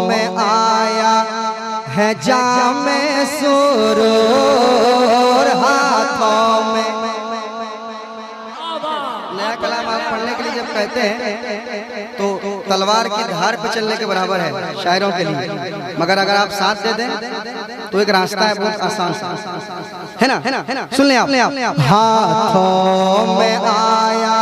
में आया है जामे सुरूर, हाथों में। नया कलाम आप पढ़ने के लिए जब कहते हैं तो तलवार की धार पे चलने के बराबर है शायरों के लिए, मगर अगर आप साथ दे दें तो एक रास्ता है बहुत आसान है ना, सुन लें आप। हाथों में आया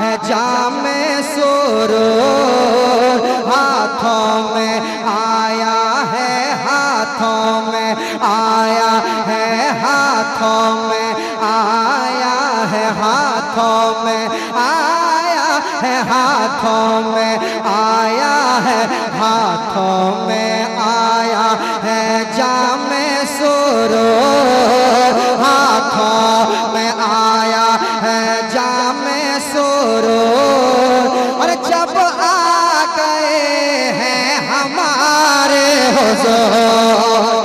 है जामे सुरूर, हाथों में आया है, हाथों में आया है, हाथों में आया है, हाथों में आया है, हाथों में आया है, हाथों में आया है जामे सुरूर, हाथों में आया है जामे सुरूर। और जब आ गए हैं हमारे हुजूर,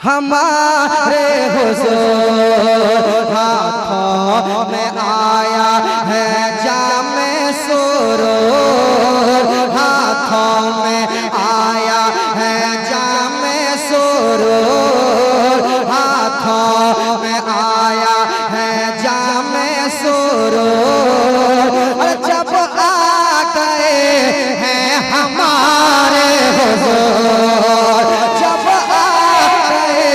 हमारे हुजूर, हाथों में आया है जामे सुरूर, हाथों में आया है जामे सुरूर, हाथों में आया है जामे सुरूर। और जब आ गए हैं हमारे हुजूर, जब आ गए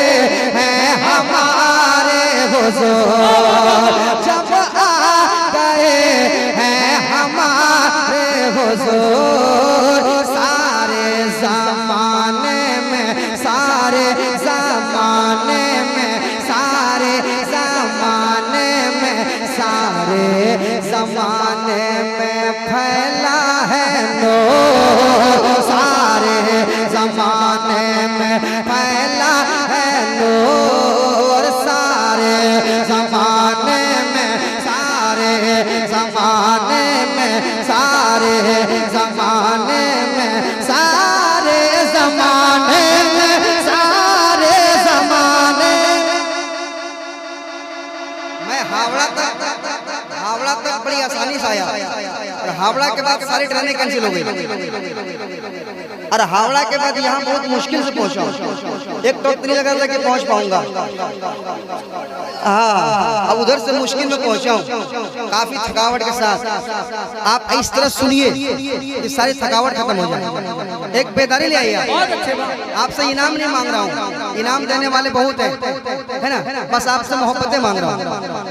हैं हमारे हुजूर, जब आ गए हैं हमारे हुजूर, सारे ज़माने में, सारे ज़माने में, सारे ज़माने में, सारे ज़माने में फैला है नूर, सारे ज़माने में फैला है नूर, सारे ज़माने में, सारे ज़माने में, सारे ज़माने में, सारे ज़माने में, सारे ज़माने में। मैं हावड़ा तक बड़ी आसानी से आया और हावड़ा के बाद सारी ट्रेनें कैंसिल हो गई, और हावड़ा के बाद यहाँ बहुत मुश्किल से पहुंचा। एक तो इतनी लगा था कि पहुंच पाऊंगा, हाँ, अब उधर से मुश्किल में पहुंचा हूँ काफी थकावट के साथ। आप इस तरह सुनिए कि सारी थकावट खत्म हो जाए। एक बेदारी ले आइए, आपसे इनाम नहीं मांग रहा हूँ, इनाम देने वाले बहुत है ना, बस आपसे मोहब्बतें मांग रहा हूँ,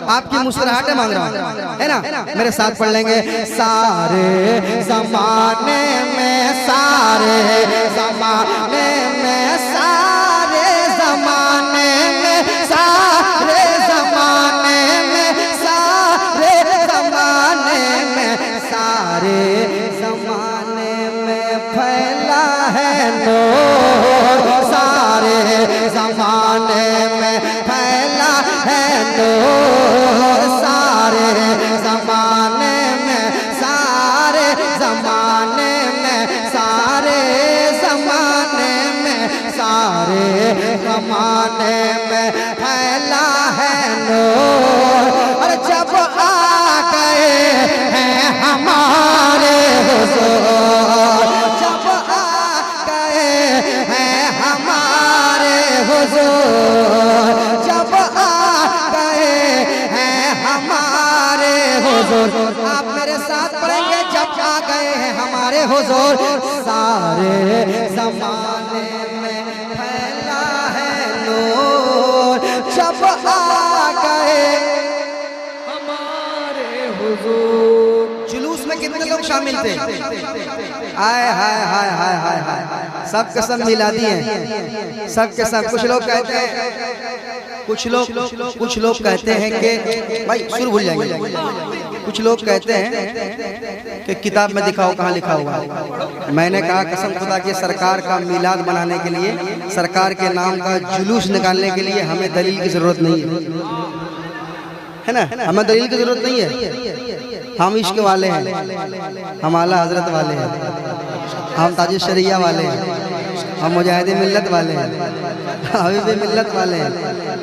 आपकी मुस्कुराहटें मांग रहा हूँ, है ना। मेरे साथ पढ़ लेंगे। सारे ज़माने में, सारे ज़माने में, सारे ज़माने में, सारे ज़माने में, सारे ज़माने में, सारे ज़माने में फैला है नूर, सारे ज़माने में फैला है नूर, सारे ज़माने में, सारे ज़माने में, सारे ज़माने में, सारे ज़माने में फैला है नूर। और जब आ गए हैं हमारे हुजूर, जब आ गए हैं हमारे हुजूर, जब आ गए हैं हमारे हुजूर। आप मेरे साथ पढ़ेंगे। जब आ गए हैं हमारे हुजूर, सारे ज़माने में फैला है नूर, जब आ गए हमारे हुजूर। जुलूस में कितने लोग शामिल थे? हाय हाय हाय हाय हाय हाय, सब के सब मिला दिए, सब के सब। कुछ लोग कहते हैं, कुछ लोग कहते हैं कि भाई सुर भूल जाएंगे। कुछ लोग कहते हैं कि किताब में दिखाओ कहाँ लिखा हुआ है। मैंने कहा कसम खुदा की, सरकार का मिलाद बनाने के लिए, सरकार के नाम का जुलूस निकालने के लिए हमें दलील की जरूरत नहीं है ना, हमें दलील की जरूरत नहीं है। हम इश्क वाले हैं, हम आला हजरत वाले हैं, हम ताज शरिया वाले हैं, हम मुजाहिद मिल्लत वाले हैं, हबीब मिल्लत वाले हैं।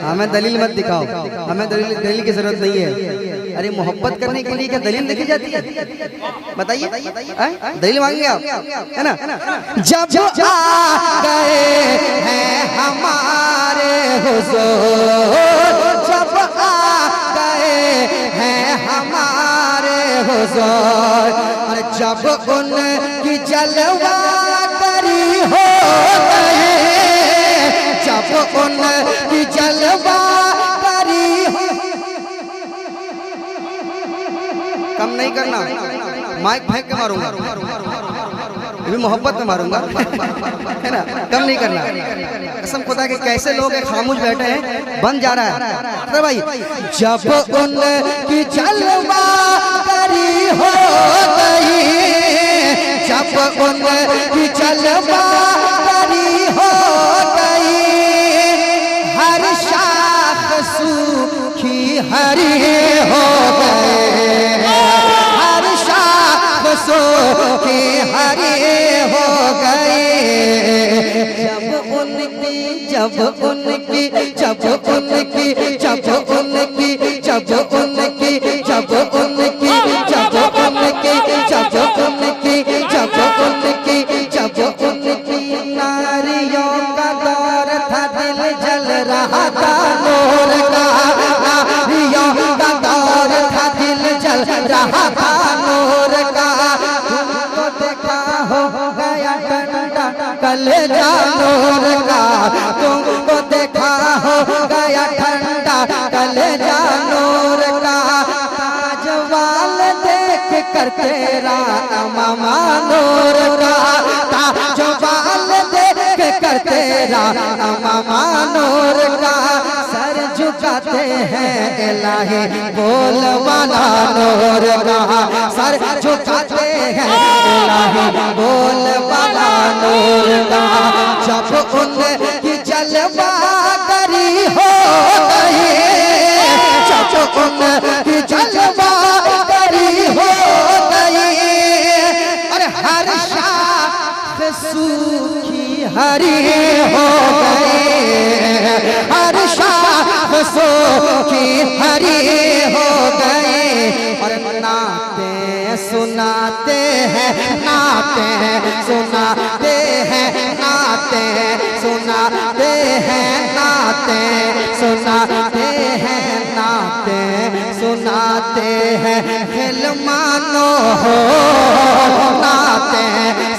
हमें दलील मत दिखाओ, हमें दलील की जरूरत नहीं है। अरे मोहब्बत करने के लिए क्या दलील लिखी जाती है? बताइए, दलील मांगेंगे आप, है ना? जब आ गए हैं हमारे हुजूर, जब आ गए हैं हमारे हुजूर, और जब उनकी जलवा करी हो गए, जब उनकी जलवा करी हो। कम नहीं करना, माइक फेंक के मारूंगा, ये भी मोहब्बत में मारूंगा, है ना? कम नहीं करना। कसम खुदा के कैसे लोग खामोश बैठे हैं, बन जा रहा है। अरे भाई, जब उनकी जलवा करी हो गई, जब उनकी जलवा करी हो गई, हर शाख सूखी हरी हो गए, हर शाख सूखी हरी हो गए। जब उनकी जब उनकी जब उनकी जब उनकी जब उनकी जब उनकी जब उनकी जब उनकी जब उनकी जब उनकी नारियों का दौर था, दिल जल रहा था नूर का, नारियों का दौर था, दिल जल रहा था नूर का। तुमको देखा हो गया ठंडा कलेजा नूर का, तुमको देखा हो गया ठंडा कलेजा नूर का। ताजवाल देख कर तेरा मामा नूर का, ताजवाल देख कर तेरा मामा नूर का। सर झुकाते हैं इलाही बोल वाला नूर का, सर झुकाते हैं इलाही बोल वाला नूर का। जब उनकी जलवा करी हो गई, जब उनकी जलवा करी हो गई, अरे हर शाख सूखी हरी हो गई, हर शाख सूखी हरी हो गई। और नाते सुनाते हैं, नाते सुनाते हैं, नाते सुनाते हैं, नाते सुनाते हैं, नाते सुनाते हैं, खिलमानो हो नाते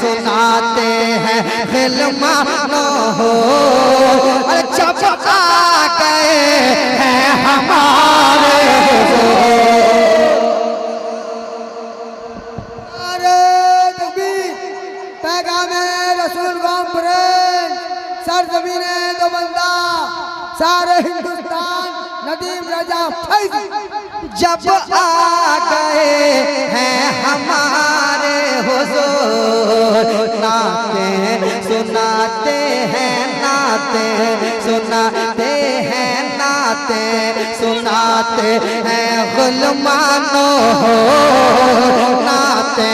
सुनाते हैं, खिलमानो हो। जब आ गए हैं हमारे सरजमीने दो बंदा सारे हिंदुस्तान नदीम रजा फैज़। जब आ गए हैं हमारे हुजूर, नाते सुनाते हैं, नाते सुनाते हैं, नाते सुनाते हैं, गुलमानो हो नाते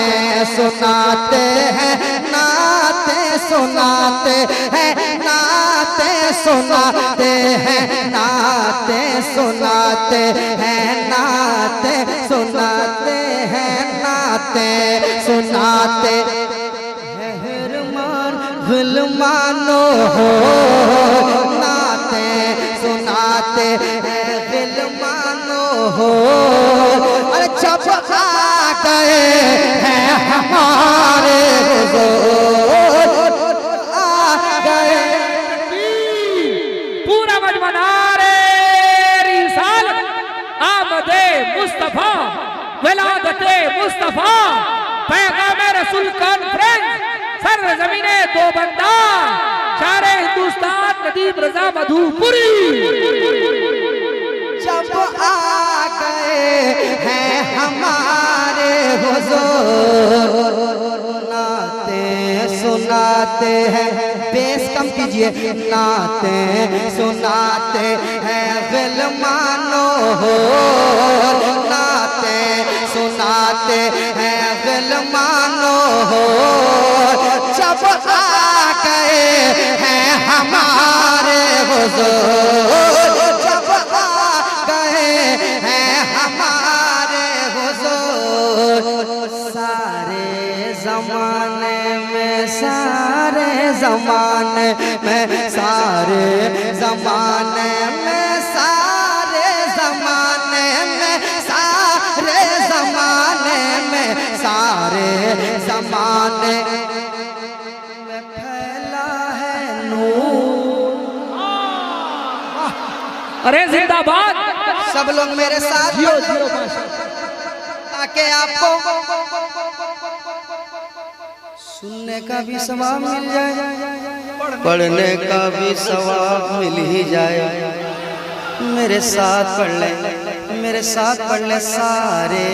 सुनाते हैं, नाते सुनाते हैं, नाते सुनाते हैं, नाते सुनाते हैं, नाते सुनाते हैं, नाते सुनाते गुलमानो हो नाते सुनाते हैं, गुलमानो हो। अरे जब आ गए हैं हमारे हुजूर, आ गए पूरा मजमना रे रिसालत आमदे मुस्तफा विलादते मुस्तफा पैगाम रसूल कॉन्फ्रेंस सरजमीने दो बंदा सारे हिंदुस्तान नदीम रजा मधुपुरी। जब आ गए हैं हमारे हुजूर, नाते सुनाते हैं, बेस कम कीजिए, नाते सुनाते हैं, गुलमानो हो नाते सुनाते हैं, गुलमानो हो। जब आ गए हैं हमारे हुजूर, जब आ गए हैं हमारे जमाने में, सारे जमाने में, सारे जमाने में, सारे जमाने में, सारे जमाने में, सारे जमाने में फैला है नूर। अरे जिंदाबाद। सब लोग मेरे साथ ताकि आपको सुनने का भी सवाब मिल जाए, पढ़ने का भी सवाब मिल ही जाए। मेरे साथ पढ़ ले, मेरे साथ पढ़ ले। सारे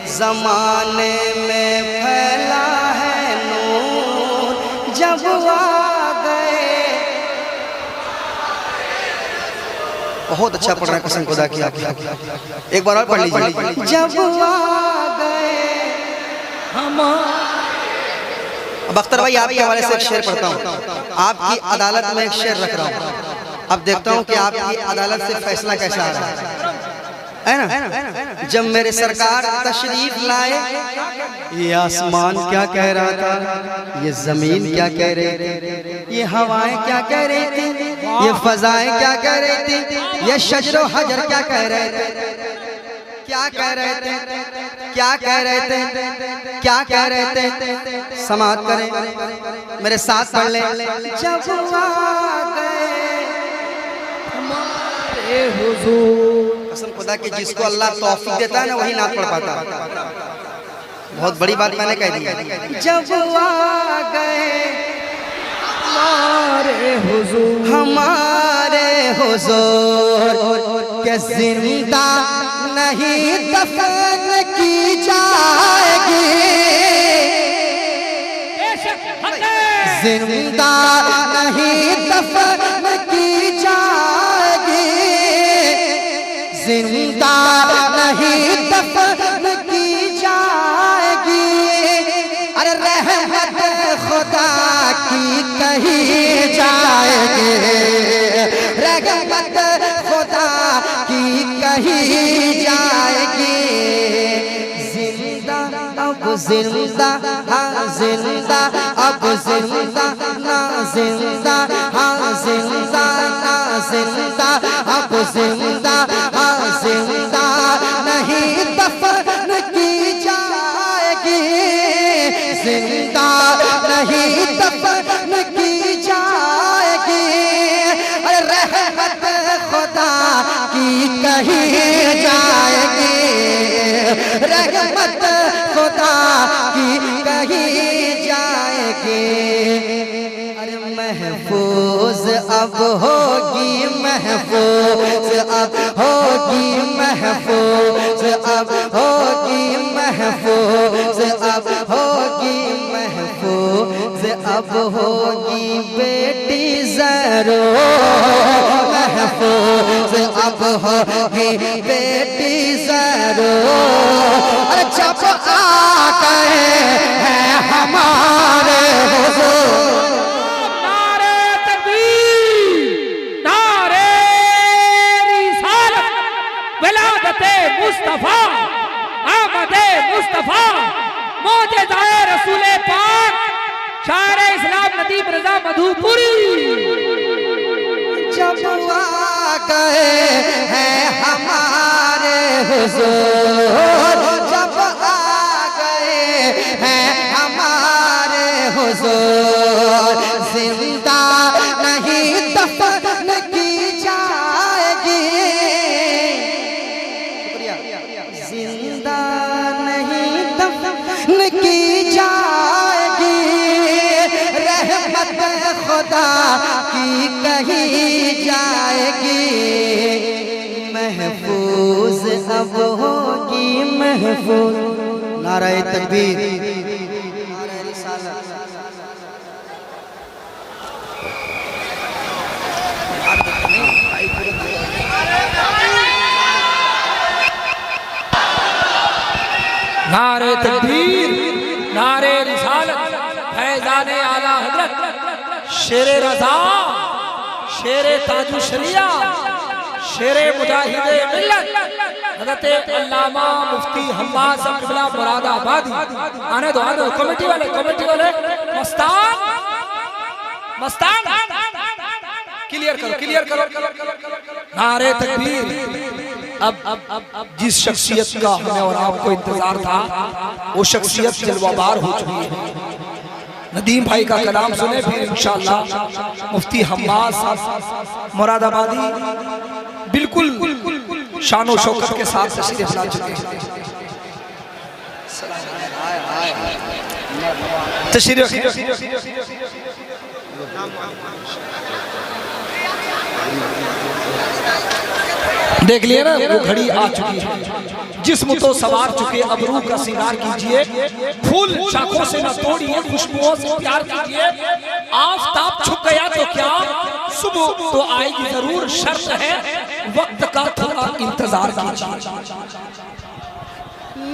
जमाने में फैला है नूर, जब आ गए। बहुत अच्छा पढ़ रहे हैं, कसम खुदा की। एक बार और पढ़ लीजिए। जब आ गए हम। अब अख्तर भाई आपके हवाले से एक शेर पढ़ता हूँ। आपकी अदालत में एक शेर रख रहा हूँ, अब देखता हूँ कि आपकी अदालत से फैसला कैसा आ रहा है ना। जब मेरे सरकार तशरीफ लाए, ये आसमान क्या कह रहा था, ये जमीन क्या कह रही थी, ये हवाएं क्या कह रही थी, ये फजाएं क्या कह रही थी, ये शजरो हजर क्या कह रहे थे, क्या कह रहे थे, क्या कह रहे थे, क्या कह रहे थे। समाअत करें, मेरे साथ पढ़ ले। जब आ गए हमारे हुजूर। कसम खुदा की, जिसको अल्लाह तौफीक देता है ना, वही नात पढ़ पाता। बहुत बड़ी बात मैंने कह दी। जब आ गए हमारे हुजूर, हमारे हुजूर के जिंदा नहीं दफन की जाएगी, जिंदा नहीं दफन की जाएगी, जिंदा नहीं दफन की जाएगी। अरे रहमत खुदा की कही जाएगी, रहमत खुदा की कही जाएगी। जिंदा अब जिंदा, हाँ जिंदा अब जिंदा, ना जिंदा, हाँ जिंदा, ना जिंदा अब जिंदा, हाँ जिंदा नहीं दफन की जाएगी, जिंदा नहीं दफन की जाएगी। अरे रहमत खुदा की कही जाएगी, रहमत खुदा की कही जाएगी। अरे महफूज अब होगी, महफूज अब होगी, महफूज अब होगी, महफूज अब होगी, महफूज अब होगी बेटी ज़रो, महफूज अब होगी बेटी ज़रो। अरे जब आ गए हैं हमारे हुजूर। नारे तकबीर, नारे रिसालत, विलादते मुस्तफा, आमदे मुस्तफा, मौजज़ाए रसूले पाक, शायर इस्लाम नदीम रजा मधुपुरी। जब आ गए हैं हमारे हुजूर, जब आ गए हैं हमारे हुजूर, जिंदा नहीं दफन की जाएगी, जिंदा नहीं दफन की जाएगी। रहमत खुदा की कही जाएगी, महफूज अब होगी, महफूज। नारे तकबीर, नारे रिसालत। नारे तकबीर, नारे रिसालत, फैज़ाने आला हज़रत शेरे रज़ा, शेरे ताजु शरिया, शेरे मुजाहिदे मिल्लत हज़रत अल्लामा मुफ्ती हम्माद साहब क़िबला मुरादाबादी। आने दो कमेटी वाले मस्तान क्लियर करो। नारे तकबीर। अब जिस शख्सियत का हमें और आपको इंतजार था वो शख्सियत जलवाबार हो चुकी है। नदीम भाई का कलाम सुने फिर इंशाअल्लाह मुफ्ती हम्माद साहब मुरादाबादी बिल्कुल शान और शौकत के साथ तशरीफ ला चुके हैं। तशरीफ देख लिए ना, वो घड़ी आ चुकी है। जिस्म तो सवार चुके अबरू का सिंगार कीजिए, फूल शाखों से न तोड़िए, खुशबुओं से प्यार कीजिए। आफताब छुप गया तो क्या, सुबह तो आएगी जरूर, शर्त है वक्त का थोड़ा इंतजार कीजिए।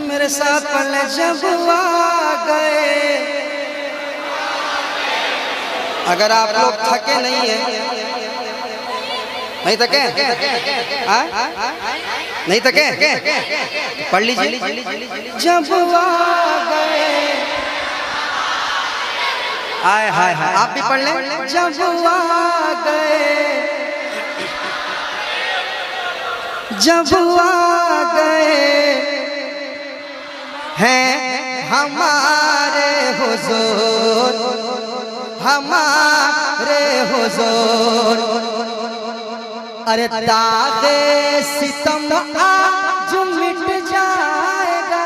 मेरे साथ पल जब आ गए, अगर आप लोग थके नहीं है, नहीं थके, नहीं थके, पढ़ लीजिए। जब आ गए, हाय हाय हाय, आप भी पढ़ लें। जब आ गए, जब आ गए हैं हमारे हुजूर, हमारे हुजूर। अरे दागे सितम आज मिट जाएगा।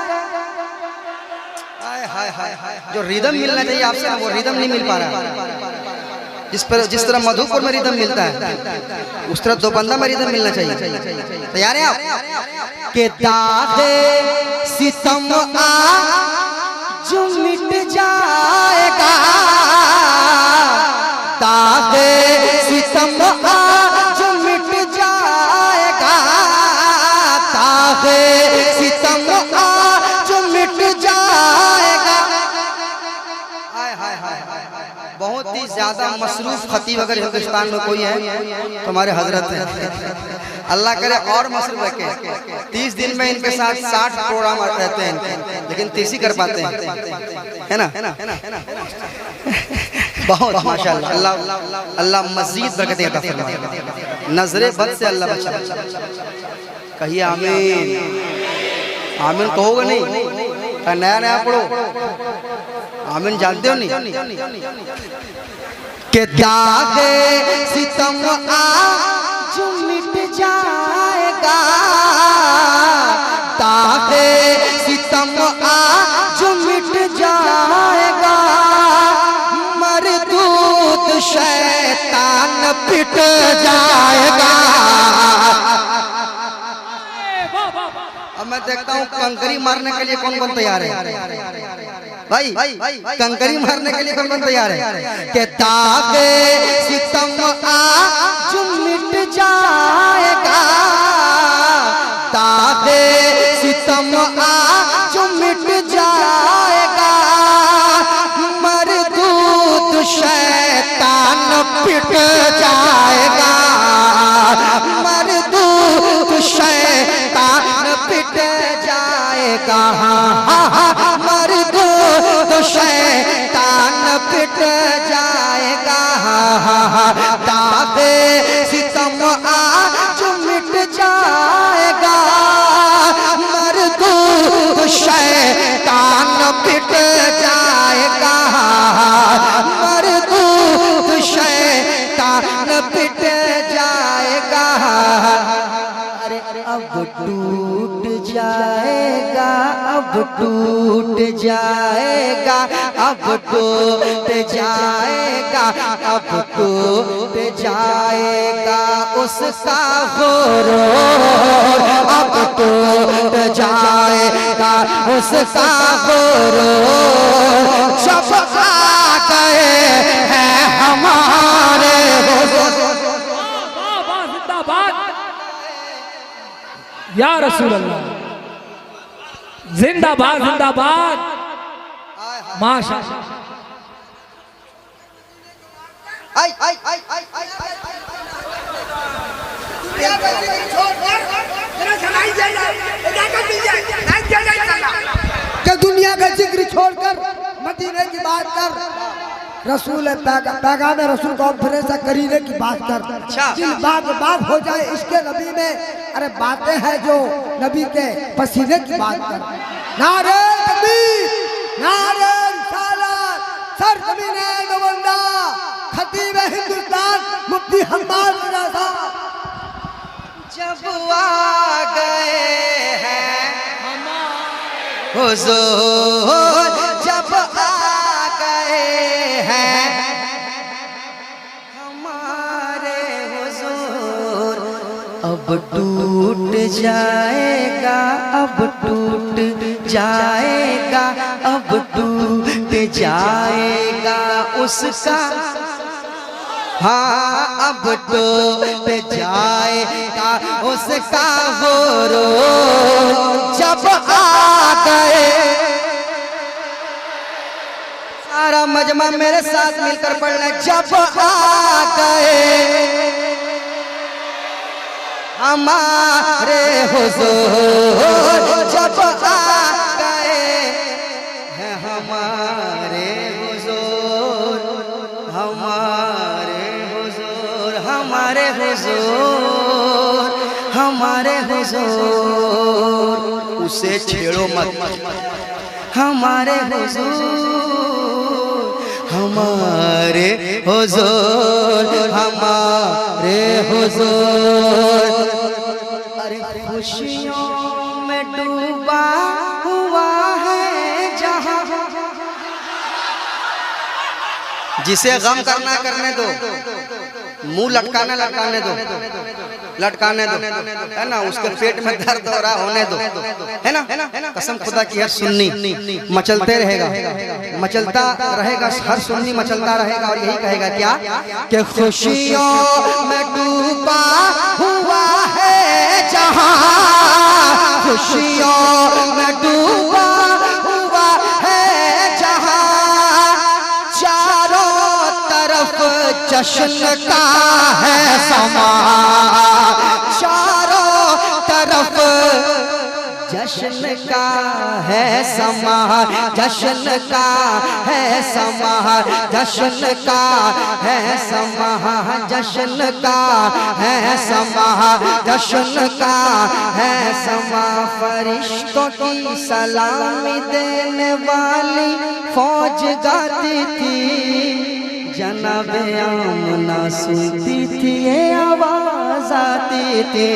हाय हाय हाय, जो रिदम मिलना चाहिए आपसे वो रिदम नहीं मिल पा रहा। जिस तरह मधुपुर में रिदम मिलता है उस तरह दोबंदा में रिदम मिलना चाहिए। तैयार हैं आप? के दागे सितम आज मिट जाएगा, दागे सितम आज मिट जाएगा, दागे सितम आज मिट जाएगा। हाय हाय हाय, बहुत ही ज्यादा मसरूफ खतीब अगर हिंदुस्तान में कोई है तो हमारे हजरत हैं। अल्लाह करे और मसरूफ रखे। 30 दिन में इनके साथ 60 प्रोग्राम रहते हैं इनके, लेकिन 30 ही कर पाते हैं, है ना? बहुत माशाअल्लाह। अल्लाह मज़ीद बरकत अता फरमाए, नजरे बद से अल्लाह बचा। कहिए आमीन। आमीन कहोगे नहीं? नया पढ़ो आमीन, जानते हो नहीं? के दागे सितम आज मिट जाएगा, दागे सितम आज मिट जाएगा, मरदूद शैतान पिट जाएगा। अब मैं देखता हूँ कंकरी मारने के लिए कौन कौन तैयार है भाई? कंकरी मारने के लिए कौन कौन तैयार है? के दागे सितम आज मिट जाएगा, दागे सितम आज मिट जाएगा, मरदूद शैतान पिट जाएगा, मरदूद शैतान पिट जाएगा, मरदूद शैतान पिट जाएगा। दागे सितम आज मिट जाएगा, मरदूद शैतान पिट जाएगा, मरदूद शैतान पिट जाएगा। अरे अब टूट जाएगा, अब टूट जाएगा, अब टूट जाएगा, अब टूट जाएगा उसका गुरूर, अब टूट जाएगा उसका गुरूर। सब आ गए हैं हमारे या रसूल अल्लाह, जिंदाबाद जिंदाबाद, माशाअल्लाह। दुनिया का जिक्र छोड़कर तेरा जनाई दे जाए, इजाजत मिल जाए, नहीं दिया जाए चलना। कि दुनिया का जिक्र छोड़कर मदीने की बात कर, रसूल पैगाम रसूल कॉन्फ्रेंस करीने की बात कर। दिल बाग बाग हो जाए इसके नबी में, अरे बातें हैं जो नबी के पसीने की बात कर। नारे तकबीर, नारे रिसालत, सर ज़मीने नवंदा, खतीब हिंदुस्तान मुफ्ती हम्माद रज़ा साहब। जब आ गए हैं हुजूर, जब आ गए हैं हमारे हुजूर, अब टूट जाएगा, अब टूट जाएगा, अब टूट जाएगा उसका, हाँ अब टूट जाएगा उसका वो रोज़ जब आ गए। सारा मजमा मेरे साथ मिलकर पढ़ना, जब आ गए हमारे हुजूर, जब आ गए हैं हमारे हुजूर, हमारे हुजूर, हमारे हुजूर, हमारे हुजूर, उसे छेड़ो मत, हमारे हुजूर, हमारे हुजूर, हमारे हुजूर। अरे खुशियों में डूबा हुआ है जहां, जिसे गम करना करने दो, मुंह लटकाना लटकाने दो, लटकाने दो, है ना, उसके पेट में दर्द हो रहा होने दो, है ना, कसम खुदा की हर सुन्नी मचलते रहेगा, मचलता रहेगा, हर सुन्नी मचलता रहेगा और यही कहेगा क्या कि खुशियों में डूबा हुआ है जहां, खुशियों में डूबा हुआ है जहां, चारों तरफ जश्न का है समा, चारों तरफ जश्न का है समा, जश्न का है समा, जश्न का है समा, जश्न का है समा, जश्न का है समा। फरिश्तों की सलामी देने वाली फौज गाती थी, जनाबे आमना सुनती थी, ये आवाज आती थी,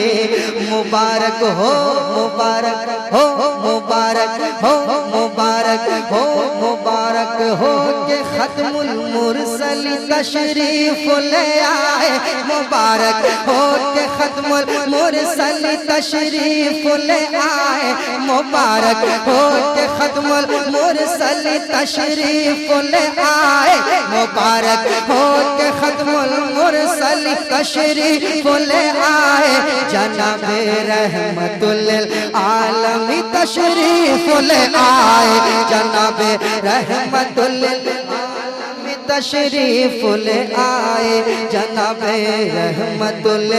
मुबारक हो, मुबारक हो, मुबारक हो, मुबारक हो, मुबारक हो के खत्मुल मुरसल तशरीफ ले आए, मुबारक हो के खत्मुल मुरसल तशरीफ ले आए, मुबारक हो के खत्मुल मुरसल तशरीफ ले आए, मुबारक हो के खत्मुल मुरसल तशरीफ ले आए, जनाबे रहमतुल आलमी तशरीफ ले आए, जनाबे रहमतुल आलमी तशरीफ ले आए, जनाबे रहमतुल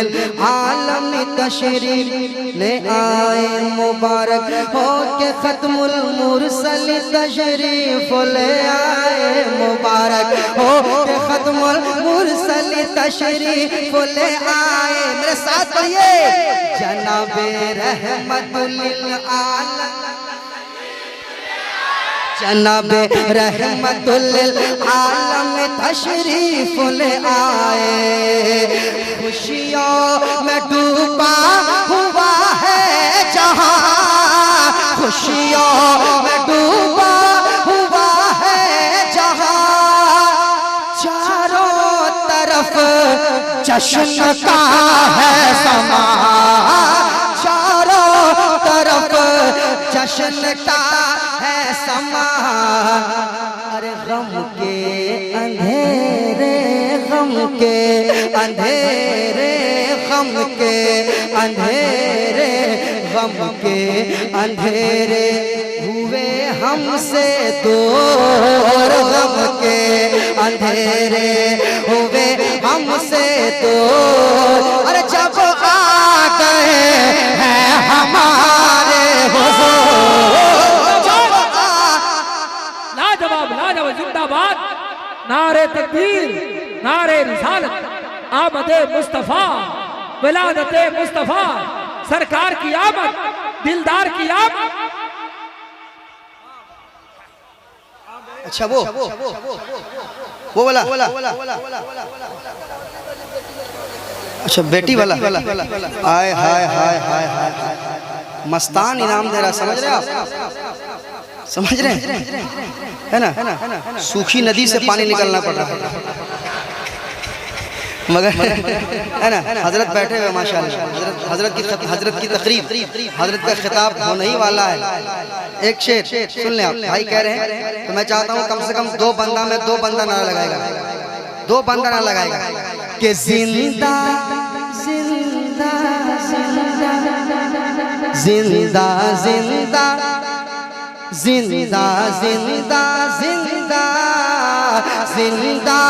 आलमी तशरीफ ले आए, मुबारक हो के खत्मुल मुरसल तशरीफ ले आए, मुबारक हो के खत्मुल मुरसल तशरीफ ले आए। मेरे साथ पढ़िए, जनाबे रहमतुल आलम, जनाबे रहमतुल आलम तशरीफ ले आए, खुशियों में डूबा हुआ है जहां, खुशियों में डूबा हुआ है जहां, चारों तरफ जश्न का है समा, चारों तरफ जश्न का है समा। अरे गम के अंधेरे, गम के अंधेरे, गम के अंधेरे, गम के अंधेरे हुए हमसे दूर, गम के अंधेरे हुए हमसे दूर। अरे जब आ लाजवाब जिंदाबाद। नारे तकबीर, नारे रिसालत, आमदे मुस्तफा, विलादते मुस्तफा, सरकार की आमद, दिलदार की आमद। अच्छा वो वाला, अच्छा बेटी वाला। आय हाय हाय हाय हाय, मस्तान इनाम दे रहा, समझ रहे आप? समझ रहे हैं, है ना? सूखी नदी से पानी निकलना पड़ रहा है, मगर है ना? हजरत बैठे हुए माशाल्लाह, हजरत की तकरीब, हजरत का खिताब होने ही वाला है। एक शेर सुन लें आप, भाई कह रहे हैं, तो मैं चाहता हूँ कम से कम दो बंदा नारा लगाएगा, दो बंदा नारा लगाएगा कि जिंदा जिंदा जिंदा जिंदा जिंदा जिंदा जिंदा जिंदा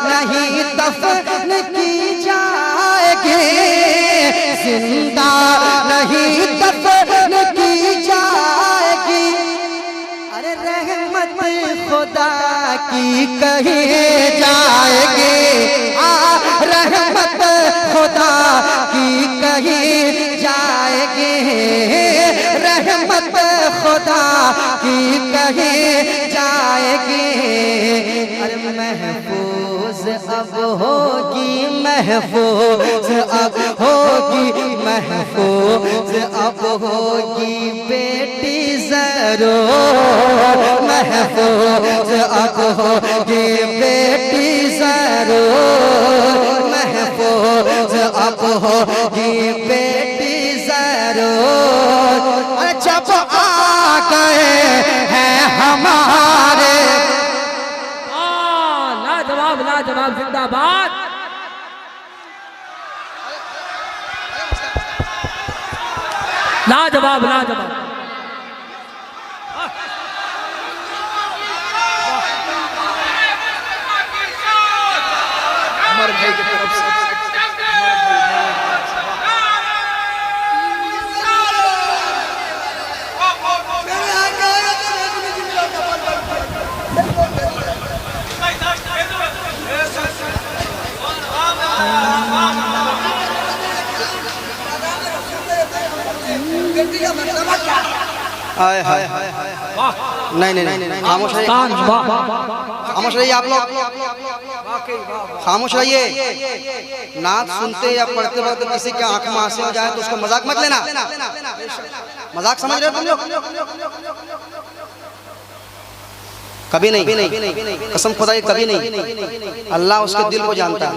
नहीं दफन की जाएगी, जिंदा नहीं दफन की जाएगी। अरे रहमत खुदा की कही जाएगी, रहमत खुदा की कही जाएगी, रहमत खुदा की कही जाएगी। अरे महफूज अब होगी, महफूज अब होगी, महफूज अब होगी बेटी ज़रूर, महफूज अब होगी बेटी ज़रूर, महफूज अब होगी बेटी ज़रूर। जब आ गए हैं हमारे, लाजवाब जिंदाबाद। लाजवाब अमर भाई की तरफ से हाय हाय नहीं, खामोश रहिए, खामोश रहिए आप लोग, खामोश रहिए। नात सुनते या पढ़ते वक्त किसी के आंख में आंसू हो जाए तो उसको मजाक मत लेना, मजाक समझ रहे हो तुम लोग? कभी नहीं, कसम खुदा की कभी नहीं। अल्लाह उसके दिल को जानता है।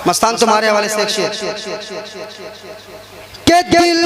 मस्तान तुम्हारे हवाले से एक शेर के दिल